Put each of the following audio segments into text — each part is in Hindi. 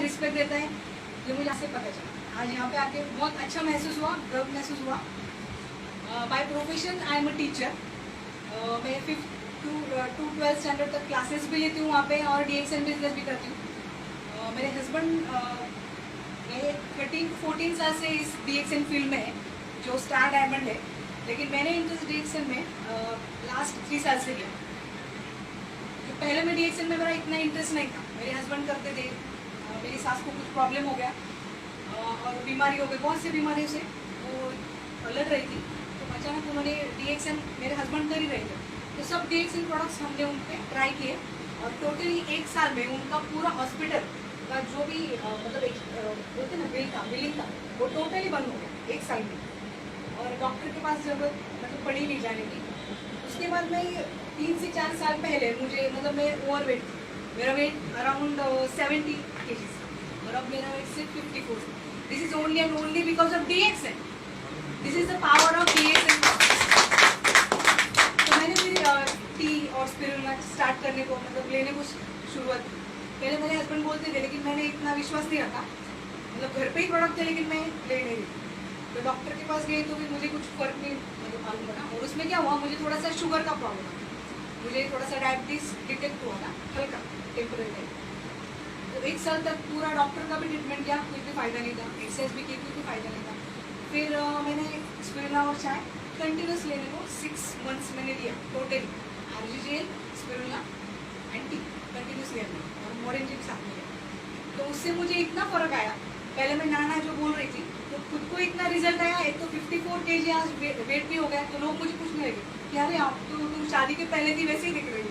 रिस्पेक्ट देता है, ये मुझे आज से पता चला। आज यहाँ पे आके बहुत अच्छा महसूस हुआ, गर्व महसूस हुआ। By profession I am a teacher. मैं 5th to 12th स्टैंडर्ड तक क्लासेस भी लेती हूँ वहाँ पे और DXN बिजनेस भी करती हूँ। मेरे हस्बैंड मेरे 13-14 साल से इस DXN फील्ड में है, जो स्टार डायमंड है, लेकिन मैंने इंटरेस्ट DXN में लास्ट 3 साल से लिया। तो पहले में DXN में मेरा इतना इंटरेस्ट नहीं था, मेरे हस्बैंड करते थे। मेरी सास को कुछ प्रॉब्लम हो गया और बीमारी हो गई, बहुत सी बीमारियों से वो लड़ रही थी, तो अचानक उन्होंने DXN, मेरे हस्बैंड कर ही रहे थे, तो सब DXN प्रोडक्ट्स हमने उन पर ट्राई किए और टोटली 1 साल में उनका पूरा हॉस्पिटल का जो भी मतलब बोलते ना बिलिंग का वो टोटली बंद हो गया 1 साल में। और डॉक्टर के पास जरूरत मतलब पड़ी नहीं जाने की। उसके बाद मैं 3 से 4 साल पहले मुझे मतलब मैं ओवरवेट थी, मेरा वेट अराउंड 70 kg और अब मेरा वेट सिर्फ 54। This is only and only because of DXN। This is the power of DXN। तो मैंने फिर टी और स्पिरुलिना स्टार्ट करने को मतलब लेने को शुरुआत की। पहले मेरे हस्बैंड बोलते थे, लेकिन मैंने इतना विश्वास नहीं रखा, मतलब घर पे ही प्रोडक्ट थे लेकिन मैं ले नहीं रही। तो डॉक्टर के पास गई तो भी मुझे कुछ फर्क नहीं मतलब मालूम पड़ा। और उसमें क्या हुआ, मुझे थोड़ा सा शुगर का प्रॉब्लम था, मुझे थोड़ा सा डायबिटीज डिटेक्ट हुआ था, हल्का टेम्परेरी। तो 1 साल तक पूरा डॉक्टर का भी ट्रीटमेंट किया, कुछ भी फायदा नहीं था, एक्सरसाइज भी की, कुछ भी फायदा नहीं था। फिर मैंने स्पिरुलिना और चाय कंटिन्यूस लेने को 6 मंथ्स मैंने लिया totally, RGGL, spirulina and T continuous लेना और मोरेंजी के साथ में लिया। तो उससे मुझे इतना फर्क आया, पहले मैं नाना जो बोल रही थी तो खुद को इतना रिजल्ट आया। एक तो 54 kg आज वेट भी हो गया, तो लोग मुझे पूछने लगे कि अरे आप तो तुम शादी के पहले थी वैसे ही दिख रही है,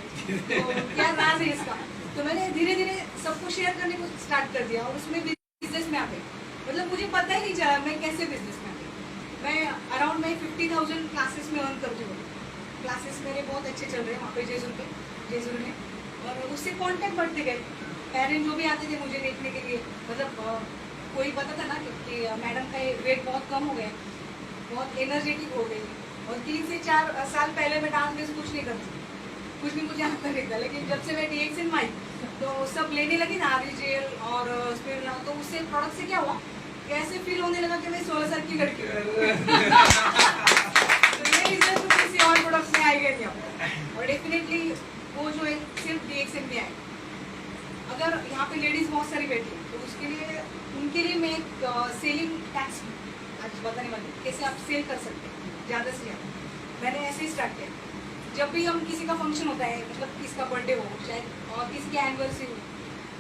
तो क्या राज है इसका। तो मैंने धीरे धीरे सबको शेयर करने को स्टार्ट कर दिया और उसमें बिजनेस में आ गई। मतलब मुझे पता ही नहीं चला मैं कैसे बिजनेस में आ गई। मैं अराउंड 50,000 क्लासेस में अर्न करती हूँ। क्लासेस मेरे बहुत अच्छे चल रहे हैं वहाँ पे जेजुर में, और उससे कॉन्टैक्ट बढ़ते गए। पेरेंट जो भी आते थे मुझे देखने के लिए, मतलब कोई पता था ना कि मैडम का वेट बहुत कम हो गया, बहुत एनर्जेटिक हो गई। और 3 से 4 साल पहले मैं डांस में कुछ नहीं करती, कुछ भी मुझे आता नहीं था, लेकिन जब से मैं DXN में आई तो सब लेने लगी ना RGGL और स्पिरुलिना, तो उससे प्रोडक्ट से क्या हुआ, कैसे फील होने लगा कि मैं 16 साल की लड़की हूँ। तो ये रिजल्ट तो किसी और प्रोडक्ट में आएगा नहीं। और डेफिनेटली वो जो है सिर्फ DXN में आए। अगर यहाँ पे लेडीज बहुत सारी बैठी है तो उसके लिए उनके लिए मैं एक सेलिंग टैक्स आज बताने वाली हूँ, कैसे आप सेल कर सकते हैं ज़्यादा से ज़्यादा। मैंने ऐसे ही स्टार्ट किया, जब भी हम किसी का फंक्शन होता है, मतलब किसी का बर्थडे हो, शायद और किसी की एनिवर्सरी हो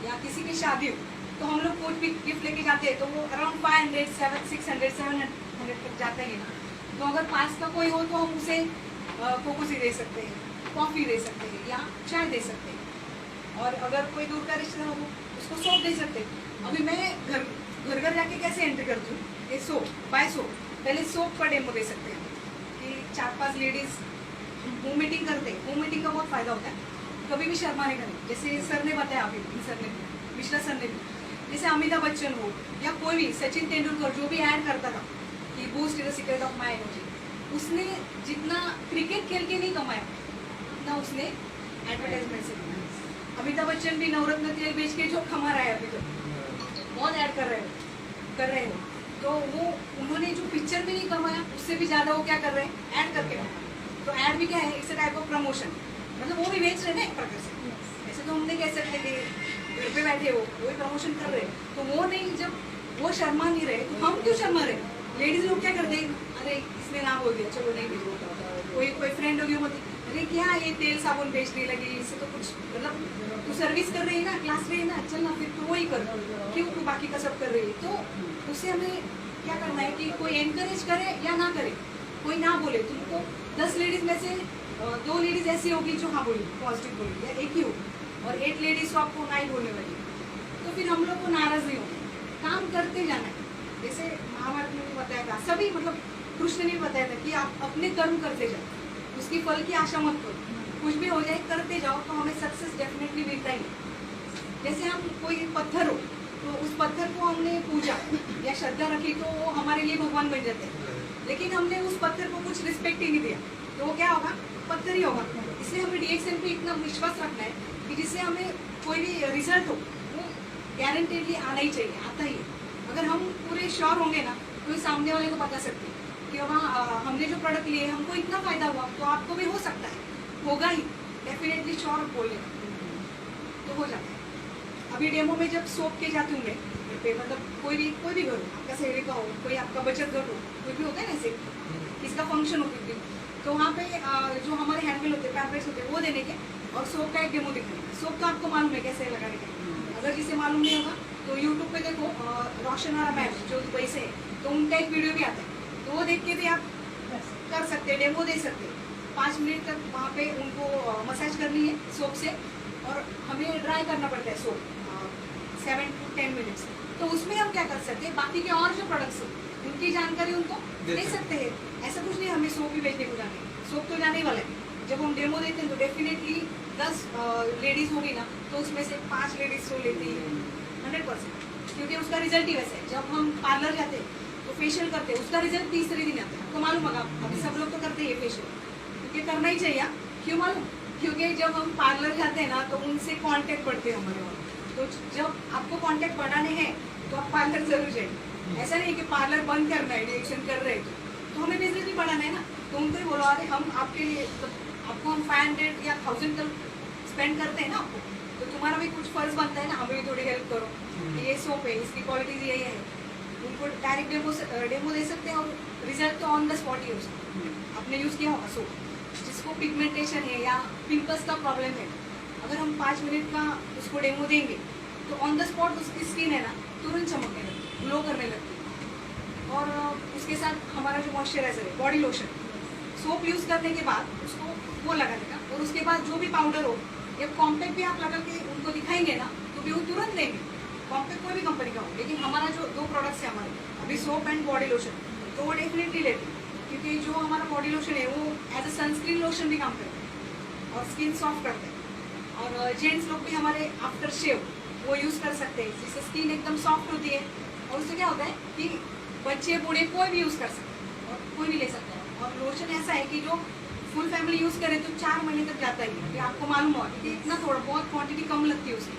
या किसी की शादी हो, तो हम लोग कुछ भी गिफ्ट लेके जाते हैं तो वो अराउंड 500, 600, 700 तक जाता ही है। तो अगर पास का कोई हो तो हम उसे कोकोसी दे सकते हैं, कॉफ़ी दे सकते हैं या चाय दे सकते हैं। और अगर कोई दूर का रिश्तेदार हो उसको सोप दे सकते हैं। अभी मैं घर जाके कैसे एंट्री करती हूँ, ये सोप बाय सोप, पहले सोप का डेमो दे सकते हैं कि 4-5 लेडीज होम मीटिंग करते हैं। होम मीटिंग का बहुत फायदा होता है, कभी भी शर्माने का नहीं। जैसे सर ने बताया, अभी सर ने, मिश्रा सर ने भी, जैसे अमिताभ बच्चन हो या कोई भी, सचिन तेंदुलकर जो भी ऐड करता था कि boost is the secret of my energy, उसने जितना क्रिकेट खेल के नहीं कमाया उतना उसने एडवर्टाइजमेंट से कमाया। अमिताभ बच्चन भी नवरत्न तेल बेच के जो कमा रहा है अभी, तो बहुत ऐड कर रहे हो। तो वो उन्होंने जो पिक्चर में नहीं कमाया उससे भी ज़्यादा वो क्या कर रहे हैं, ऐड करके कमाया। तो ऐड भी क्या है, it's a type of promotion, मतलब वो भी बेच रहे हैं ना एक प्रकार से। ऐसे तो हमने कह सकते कि घर पे बैठे हो वो प्रमोशन कर रहे हैं, तो वो नहीं, जब वो शर्मा नहीं रहे तो हम क्यों शर्मा रहे। लेडीज लोग क्या करते हैं, अरे इसने ना बोल दिया चलो नहीं भेजो। कोई फ्रेंड होगी होती, अरे क्या ये तेल साबुन बेचने लगी, इससे तो कुछ मतलब तू सर्विस कर रही है ना, क्लास रही है ना, चल ना फिर तू वही कर, क्यों तू बाकी का सब कर रही है। तो उससे हमें क्या करना है कि कोई एनकरेज करे या ना करे, कोई ना बोले, तुमको 10 लेडीज में से 2 लेडीज ऐसी होगी जो हाँ बोली, पॉजिटिव बोली, या एक ही होगी, और 8 लेडीज तो आपको ना ही बोलने वाली। तो फिर हम लोग को नाराज नहीं होना, काम करते जाना है। जैसे महाभारत में भी बताया था, सभी मतलब कृष्ण ने भी बताया था कि आप अपने कर्म करते जाओ, उसकी फल की आशा मत करो, कुछ भी हो जाए करते जाओ तो हमें सक्सेस डेफिनेटली मिलता ही। जैसे हम कोई पत्थर हो तो उस पत्थर को हमने पूजा या श्रद्धा रखी तो वो हमारे लिए भगवान बन जाते हैं, लेकिन हमने उस पत्थर को कुछ रिस्पेक्ट ही नहीं दिया तो वो क्या होगा, पत्थर ही होगा। इसलिए हमें DXN पे इतना विश्वास रखना है कि जिससे हमें कोई भी रिजल्ट हो वो गारंटेडली आना ही चाहिए, आता ही है। अगर हम पूरे श्योर होंगे ना तो सामने वाले को बता सकते हैं कि वहाँ हमने जो प्रोडक्ट लिए हमको इतना फायदा हुआ, तो आपको भी हो सकता है, होगा ही, डेफिनेटली श्योर बोलेगा तो हो जाता है। अभी डेमो में जब सोप के जाते होंगे पे, मतलब कोई भी घर हो, आपका सहेली का हो, कोई आपका बचत घर हो, कोई भी होता है ना ऐसे, इसका फंक्शन हो कुछ भी, तो वहाँ पे जो हमारे हैंडल होते हैं, पैम्पलेट्स होते हैं, वो देने के और सोप का एक डेमो दिखाने का। सोप तो आपको मालूम है कैसे लगाने का, अगर जिसे मालूम नहीं होगा तो यूट्यूब पे देखो, रोशन और मैम जो दुबई से है, तो उनका एक वीडियो भी आता है, तो वो देख के भी आप कर सकते हैं, डेमो दे सकते हैं। 5 मिनट तक वहाँ पे उनको मसाज करनी है सोप से, और हमें ड्राई करना पड़ता है सोप 7 to 10 मिनट्स। तो उसमें हम क्या कर सकते हैं, बाकी के और जो प्रोडक्ट्स हैं उनकी जानकारी उनको दे सकते हैं। ऐसा कुछ नहीं हमें सोप ही बेचने को जाना है, सोप तो जाने ही वाला है। जब हम डेमो देते हैं तो डेफिनेटली 10 लेडीज़ होगी ना, तो उसमें से 5 लेडीज़ तो लेती है 100%, क्योंकि उसका रिजल्ट ही वैसा है। जब हम पार्लर जाते हैं तो फेशियल करते हैं, उसका रिजल्ट तीसरे दिन आता है, आपको मालूम होगा, अभी सब लोग तो करते हैं फेशियल, क्योंकि करना ही चाहिए। क्यों मालूम? क्योंकि जब हम पार्लर जाते हैं ना तो उनसे कांटेक्ट बढ़ते हैं हमारे, और तो जब आपको कांटेक्ट बढ़ाने हैं तो आप पार्लर जरूर जाइए। ऐसा नहीं कि पार्लर बंद करना है, रिएक्शन कर रहे हैं तो हमें बिजनेस भी बढ़ाना है ना, तो उनको ही बोलो अरे हम आपके लिए, तो आपको हम 500 या 1000 तक स्पेंड करते हैं ना आपको, तो तुम्हारा भी कुछ फर्ज बनता है ना, हमें भी थोड़ी हेल्प करो। ये सोप है, इसकी क्वालिटीज यही है, उनको डायरेक्ट डेमो दे सकते हैं, और रिजल्ट तो ऑन द स्पॉट ही हो सकता है। आपने यूज़ किया होगा सोप, जिसको पिगमेंटेशन है या पिंपल्स का प्रॉब्लम है, अगर हम 5 मिनट का उसको डेमो देंगे तो ऑन द स्पॉट उसकी स्किन है ना तुरंत चमकने लगती है, ग्लो करने लगती है। और उसके साथ हमारा जो मॉइस्चराइजर है, बॉडी लोशन, सोप यूज़ करने के बाद उसको वो लगाने का, और उसके बाद जो भी पाउडर हो या कॉम्पैक्ट भी आप लगा के उनको दिखाएंगे ना तो भी वो तुरंत लेंगे। कॉम्पैक्ट कोई भी कंपनी का हो, लेकिन हमारा जो 2 प्रोडक्ट्स है हमारे अभी, सोप एंड बॉडी लोशन, तो वो डेफिनेटली लेते हैं, क्योंकि जो हमारा बॉडी लोशन है वो एज अ सनस्क्रीन लोशन भी काम करता है और स्किन सॉफ्ट करता है। और जेंट्स लोग भी हमारे आफ्टर शेव वो यूज़ कर सकते हैं, जिससे स्किन एकदम सॉफ्ट होती है, और उससे क्या होता है कि बच्चे बूढ़े कोई भी यूज़ कर सकते हैं और कोई भी ले सकता है। और लोशन ऐसा है कि जो फुल फैमिली यूज़ करे तो 4 महीने तक जाता ही है, आपको मालूम होगा, क्योंकि इतना थोड़ा बहुत क्वांटिटी कम लगती है उसकी,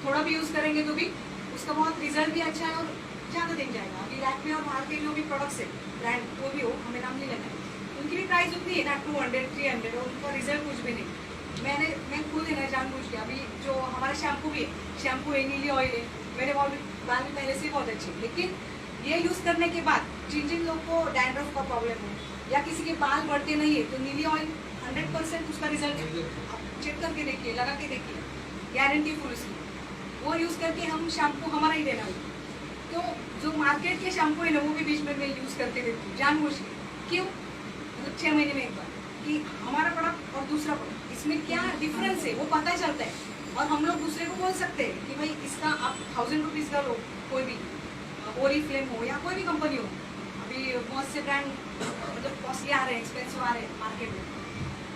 थोड़ा भी यूज़ करेंगे तो भी उसका बहुत रिजल्ट भी अच्छा है और ज़्यादा दिन जाएगा। अभी लैक्मे और बाहर के जो भी प्रोडक्ट्स है ब्रांड, वो भी हो, हमें नाम नहीं लेना है, उनकी भी प्राइस उतनी है ना 200-300, और उनका रिजल्ट कुछ भी नहीं। मैं खुद है ना जानबूझ के, अभी जो हमारा शैम्पू भी है, शैम्पू है, नीली ऑयल है, मेरे बाल भी पहले से बहुत अच्छे, लेकिन ये यूज़ करने के बाद जिन लोग को डैंड्रफ का प्रॉब्लम हो या किसी के बाल बढ़ते नहीं है, तो नीली ऑयल 100% उसका रिजल्ट है। आप चेक करके देखिए, लगा के देखिए, गारंटी फुल उसकी, वो यूज़ करके हम शैम्पू हमारा ही देना होगा। तो जो मार्केट के शैम्पू है ना वो भी बीच में मैं यूज़ करके देती हूँ जानबूझ के। क्यों? मतलब 6 महीने में एक बार, कि हमारा प्रोडक्ट और दूसरा प्रोडक्ट इसमें क्या डिफरेंस है वो पता चलता है, और हम लोग दूसरे को बोल सकते हैं कि भाई इसका आप 1000 रुपीज़ का लो, कोई भी ओरिफ्लेम हो या कोई भी कंपनी हो। अभी बहुत से ब्रांड मतलब कॉस्टली आ रहे हैं, एक्सपेंसिव आ रहे हैं मार्केट में,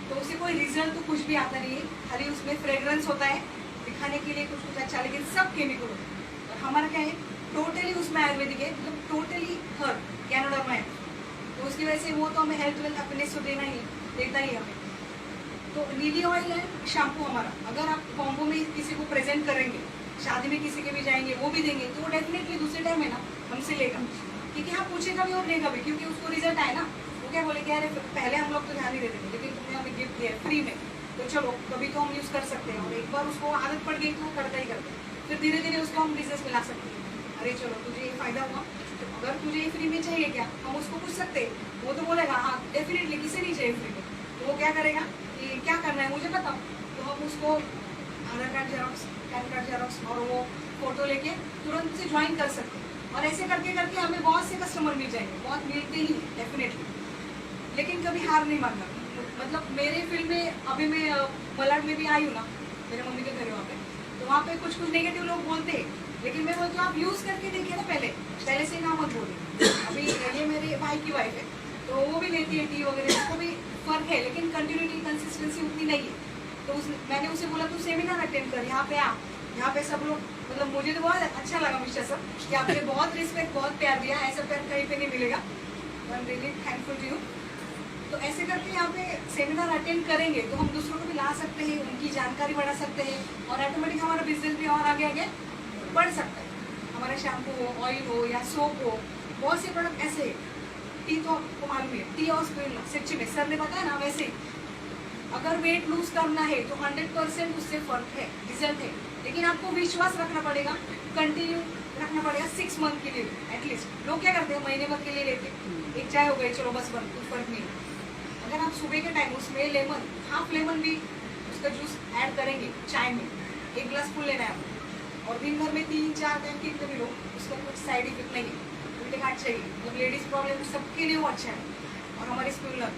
तो उससे कोई रिजल्ट तो कुछ भी आता नहीं है, खाली उसमें फ्रेग्रेंस होता है दिखाने के लिए कुछ अच्छा, लेकिन सब केमिकल होता है। और हमारा क्या है, टोटली उसमें आयुर्वेदिक है, मतलब टोटली हर्ब कैनोडर्मा है, तो उसकी वजह से वो तो हमें हेल्थ वेल्थ हैप्पीनेस तो देता ही हमें। तो नीली ऑयल है शैम्पू हमारा, अगर आप कॉम्बो में किसी को प्रेजेंट करेंगे, शादी में किसी के भी जाएंगे वो भी देंगे, तो वो डेफिनेटली दूसरे टाइम है ना हमसे लेगा, क्योंकि हाँ पूछेगा भी और लेगा भी, क्योंकि उसको रिजल्ट आए ना। वो क्या बोलेंगे, अरे पहले हम लोग तो ध्यान नहीं देते थे, लेकिन तुमने हमें गिफ्ट दिया फ्री में, तो चलो कभी तो हम यूज़ कर सकते हैं। और एक बार उसको आदत पड़ गई तो करता ही करता है, फिर धीरे धीरे उसको हम बिजनेस में ला सकते हैं। अरे चलो तुझे ये फ़ायदा हुआ, तो अगर तुझे ये फ्री में चाहिए क्या, हम उसको पूछ सकते हैं, वो तो बोलेगा हाँ डेफिनेटली, किसे नहीं चाहिए फ्री में, तो वो क्या करेगा कि क्या करना है मुझे बताओ, तो हम उसको Aadhaar card xerox, PAN card xerox और वो फोटो लेके तुरंत से ज्वाइन कर सकते हैं। और ऐसे करके करके हमें बहुत से कस्टमर मिल जाएंगे, बहुत मिलते ही डेफिनेटली, लेकिन कभी हार नहीं मानना। मतलब मेरे फील्ड में अभी मैं मलाड में भी आई हूँ ना, मेरे मम्मी के घर वहाँ पे, तो वहाँ पे कुछ नेगेटिव लोग बोलते हैं, लेकिन मैं बोलती हूँ आप यूज़ करके देखिए ना, पहले से ना मत बोलिए। अभी ये मेरे भाई की वाइफ है, तो वो भी लेती है टी वगैरह, उसको भी फ़र्क है, लेकिन कंटिन्यूटी कंसिस्टेंसी उतनी नहीं है। तो मैंने उसे बोला तू सेमिनार अटेंड कर, यहाँ पे आ, यहाँ पे सब लोग, मतलब मुझे तो बहुत अच्छा लगा मिस्टर सर कि आपने बहुत रिस्पेक्ट, बहुत प्यार दिया, ऐसा प्यार कहीं पे नहीं मिलेगा। I am really thankful to you. तो ऐसे करके यहाँ पे सेमिनार अटेंड करेंगे तो हम दूसरों को भी ला सकते हैं, उनकी जानकारी बढ़ा सकते हैं, और ऑटोमेटिक हमारा बिजनेस भी और आगे आगे बढ़ सकता है। हमारा शैम्पू हो, ऑयल हो या सोप हो, बहुत से प्रोडक्ट ऐसे है। टी तो आपको मालूम है, टी और स्पिरुलिना सच्ची में सर ने बताया ना वैसे ही, अगर वेट लूज करना है तो 100% उससे फर्क है, रिजल्ट है। लेकिन आपको विश्वास रखना पड़ेगा, कंटिन्यू रखना पड़ेगा 6 मंथ के लिए एटलीस्ट। लोग क्या करते हैं महीने भर के लिए लेते हैं, एक चाय हो गई चलो बस बंद, कुछ फर्क नहीं है। अगर आप सुबह के टाइम उसमें लेमन, हाफ लेमन भी उसका जूस ऐड करेंगे चाय में, 1 गिलास फुल लेना है आपको, और दिन भर में 3-4 टाइम कितने भी लो, उसका कुछ साइड इफेक्ट नहीं है। उल्टे घाट चाहिए, मतलब लेडीज प्रॉब्लम सबके लिए वो अच्छा है। और हमारे स्पिरुलिना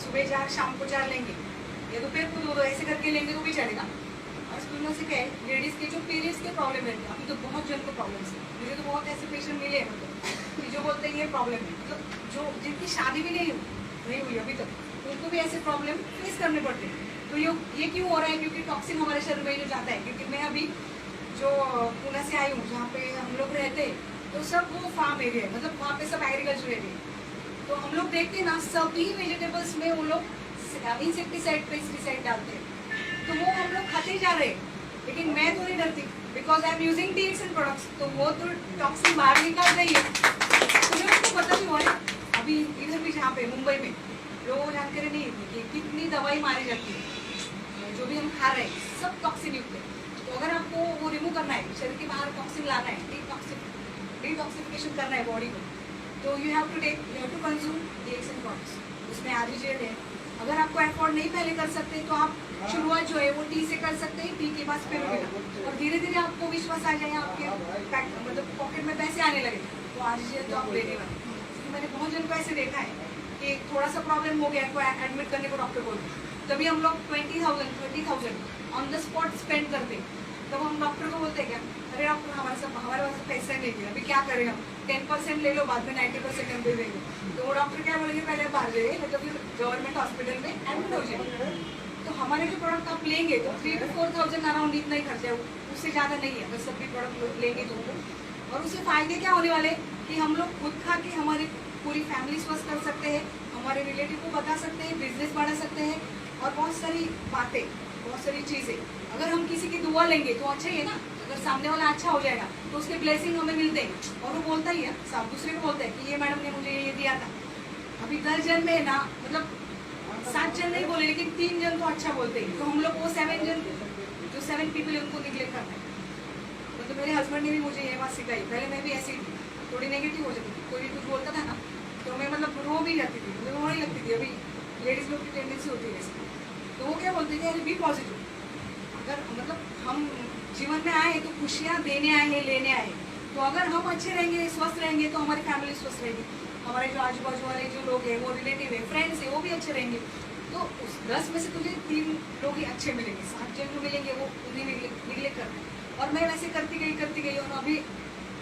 सुबह 4 शाम को 4 लेंगे या दोपहर को 2 ऐसे करके लेंगे तो भी चलेगा। और स्पिरुलिना से क्या है, लेडीज के जो पीरियड्स के प्रॉब्लम है, अभी तो बहुत जन को प्रॉब्लम है, मुझे तो बहुत ऐसे पेशेंट मिले हैं मतलब कि जो बोलते हैं ये प्रॉब्लम है, मतलब जो जिनकी शादी भी नहीं हुई अभी तक, उनको भी ऐसे प्रॉब्लम फेस करने पड़ते हैं। तो ये क्यों हो रहा है, क्योंकि टॉक्सिन हमारे शरीर में जो जाता है। क्योंकि मैं अभी जो पुणे से आई हूँ जहाँ पे हम लोग रहते हैं, तो सब वो फार्म एरिया है, मतलब वहाँ पे सब एग्रीकल्चर एरिया है। तो हम लोग देखते हैं ना सभी वेजिटेबल्स में वो लोग इंसेक्टिसाइड पेस्टिसाइड डालते हैं, तो वो हम लोग खाते जा रहे हैं। लेकिन मैं तो नहीं डरती, because I am using DXN products, तो वो तो टॉक्सिन बाहर निकाल रही है। तो मुझे पता भी हुआ है अभी इधर भी जहाँ पे मुंबई में लोगों जानकारी नहीं है कि कितनी दवाई मारी जाती है, जो भी हम खा रहे हैं सब टॉक्सिन युक्त है। तो अगर आपको वो रिमूव करना है, शरीर के बाहर टॉक्सिन लाना है, डिटॉक्सिफिकेशन करना है बॉडी को, तो you have to consume DXN products. उसमें RGL है। अगर आपको अफोर्ड नहीं पहले कर सकते तो आप शुरुआत जो है वो टी से कर सकते हैं, टी के बाद स्पिरुलिना, और धीरे धीरे आपको विश्वास आ जाए, आपके मतलब पॉकेट में पैसे आने लगे तो RGL तो आप लेने वाले। मैंने बहुत जन को ऐसे देखा है कि थोड़ा सा प्रॉब्लम हो गया को एडमिट करने को डॉक्टर बोलते, तभी हम लोग 20,000 ऑन द स्पॉट स्पेंड करते। तब हम डॉक्टर को बोलते हैं क्या, अरे डॉक्टर हमारे पास पैसा नहीं है, अभी क्या करें हम, 10% ले लो, बाद में 90% हम दे देंगे। तो वो डॉक्टर क्या बोलेंगे, पहले बाहर जाइए, मतलब फिर गवर्नमेंट हॉस्पिटल में एडमिट हो जाए। तो हमारे जो प्रोडक्ट आप लेंगे तो 3,000 to 4,000 अराउंड इतना ही खर्चा है, उससे ज़्यादा नहीं है अगर सभी प्रोडक्ट लेंगे तो। और उससे फायदे क्या होने वाले कि हम लोग खुद खा के हमारी पूरी फैमिली स्वस्थ कर सकते हैं, हमारे रिलेटिव को बता सकते हैं, बिजनेस बढ़ा सकते हैं, और बहुत सारी बातें, बहुत सारी चीज़ें। अगर हम किसी की दुआ लेंगे तो अच्छा ही है ना, अगर सामने वाला अच्छा हो जाएगा तो उसके ब्लेसिंग हमें मिलते हैं, और वो बोलता ही है, सब दूसरे को बोलता है कि ये मैडम ने मुझे ये दिया था। अभी 10 जन में ना, मतलब 7 जन नहीं बोले लेकिन 3 जन तो अच्छा बोलते हैं, तो हम लोग वो 7 जन जो 7 पीपल है उनको निगलेक्ट करना है। मतलब मेरे हस्बैंड ने भी मुझे ये बात सिखाई, पहले मैं भी ऐसी थोड़ी नेगेटिव हो जाती थी, कोई भी कुछ बोलता था ना तो मैं मतलब रो भी जाती थी, मुझे रोने लगती थी। अभी लेडीज लोग की टेंडेंसी होती है वैसे, तो वो क्या बोलते थे, अरे बी पॉजिटिव। अगर मतलब हम जीवन में आए तो खुशियाँ देने आए हैं, लेने आए, तो अगर हम अच्छे रहेंगे, स्वस्थ रहेंगे, तो हमारी फैमिली स्वस्थ रहेगी, हमारे जो आजू बाजू वाले जो लोग हैं, वो रिलेटिव है, फ्रेंड्स है, वो भी अच्छे रहेंगे। तो उस 10 में से तुझे 3 लोग ही अच्छे मिलेंगे, 7 जन को मिलेंगे वो उन्हें निगलेक्ट करना है। और मैं वैसे करती गई, और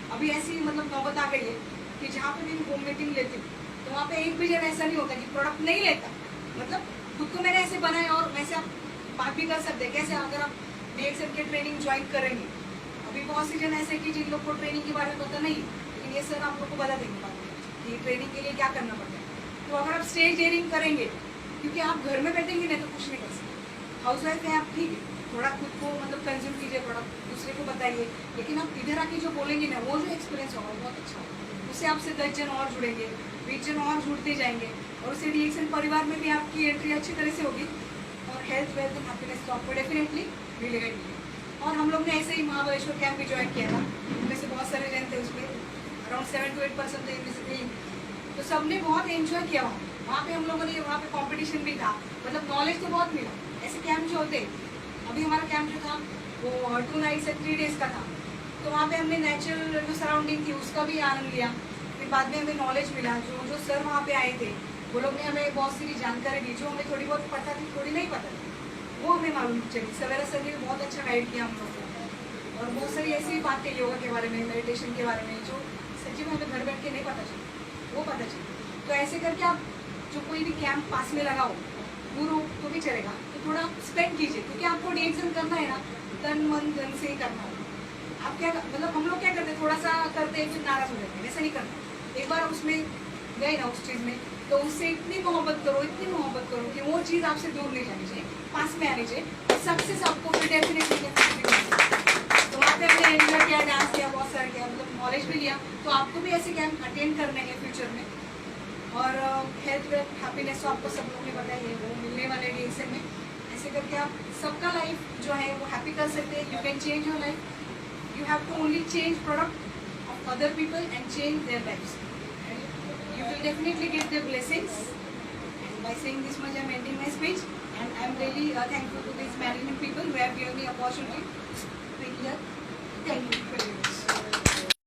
अभी ऐसी मतलब नौबत आ गई है कि जहाँ पे भी होम मीटिंग लेती हूँ तो वहाँ पे एक भी जन ऐसा नहीं होता कि प्रोडक्ट नहीं लेता। मतलब खुद को मैंने ऐसे बनाया, और वैसे आप बात भी कर सकते हैं कैसे, अगर आप DXN के ट्रेनिंग ज्वाइन करेंगे। अभी बहुत सी जन ऐसे कि जिन लोग को ट्रेनिंग के बारे में पता नहीं, लेकिन ये सर आप लोग को बता देंगे बाद में कि ट्रेनिंग के लिए क्या करना पड़ता है। तो अगर आप स्टेज डेयरिंग करेंगे, क्योंकि आप घर में बैठेंगे नहीं तो कुछ नहीं कर सकते, हाउस वाइफ है आप, ठीक है, थोड़ा खुद को मतलब कंज्यूम कीजिए प्रोडक्ट, दूसरे को बताइए, लेकिन आप इधर आके जो बोलेंगे ना, वो जो एक्सपीरियंस होगा बहुत अच्छा होगा। उससे आपसे 10 जन और जुड़ेंगे, 20 जन और जुड़ते जाएंगे, और उससे DXN परिवार में भी आपकी एंट्री अच्छी तरह से होगी, और हेल्थ वेल्थ एंड हैप्पीनेस तो आपको डेफिनेटली मिलेगा ही मिलेगा। और हम लोग ने ऐसे ही महाबलेश्वर कैंप भी ज्वाइन किया था, उनमें से बहुत सारे जन थे, उसमें अराउंड 7 to 8% थे बेसिकली, तो सबने बहुत एंजॉय किया वहाँ पे। हम लोगों ने वहाँ पे कॉम्पिटिशन भी था, मतलब नॉलेज तो बहुत मिला। ऐसे कैंप जो होते, अभी हमारा कैंप जो था वो 2 nights and 3 days का था, तो वहाँ पे हमने नेचुरल जो सराउंडिंग थी उसका भी आनंद लिया। फिर बाद में हमें नॉलेज मिला, जो सर वहाँ पे आए थे वो लोग ने हमें बहुत सारी जानकारी दी, जो हमें थोड़ी बहुत पता थी, थोड़ी नहीं पता थी, वो हमें मालूम चली। सवेरा सर ने बहुत अच्छा गाइड किया हम लोग को, और बहुत सारी ऐसी बातें योगा के बारे में, मेडिटेशन के बारे में, जो सच्ची में हमें घर बैठ के नहीं पता चली, वो पता चली। तो ऐसे करके आप जो कोई भी कैंप पास में लगाओ, दूर हो तो भी चलेगा, तो थोड़ा स्पेंड कीजिए, क्योंकि आपको DXN करना है ना, तन मन धन से ही करना है। आप क्या मतलब हम लोग क्या करते हैं, थोड़ा सा करते हैं फिर नाराज हो जाते हैं, वैसा नहीं करना। एक बार उसमें गए ना उस चीज़ में, तो उससे इतनी मोहब्बत करो कि वो चीज़ आपसे दूर नहीं जानी चाहिए, पास में आनी चाहिए। सक्सेस आपको फिर डेफिनेटली तो आपने अपने एंजॉय किया, डांस किया, बहुत सारा किया, मतलब नॉलेज भी लिया, तो आपको भी ऐसे कैंप अटेंड करने हैं फ्यूचर में। और हेल्थ वेल्थ हैप्पीनेस तो आपको सब लोग ने बताया है, वो मिलने वाले डेज में ऐसे करके आप सबका लाइफ जो है वो हैप्पी कर सकते हैं। You can change your life, you have to only change product of other people and change their lifes, you will definitely get the blessings. And by saying this much, I am ending my speech, and I am really thankful to these management people who have given me opportunity to be here. Thank you.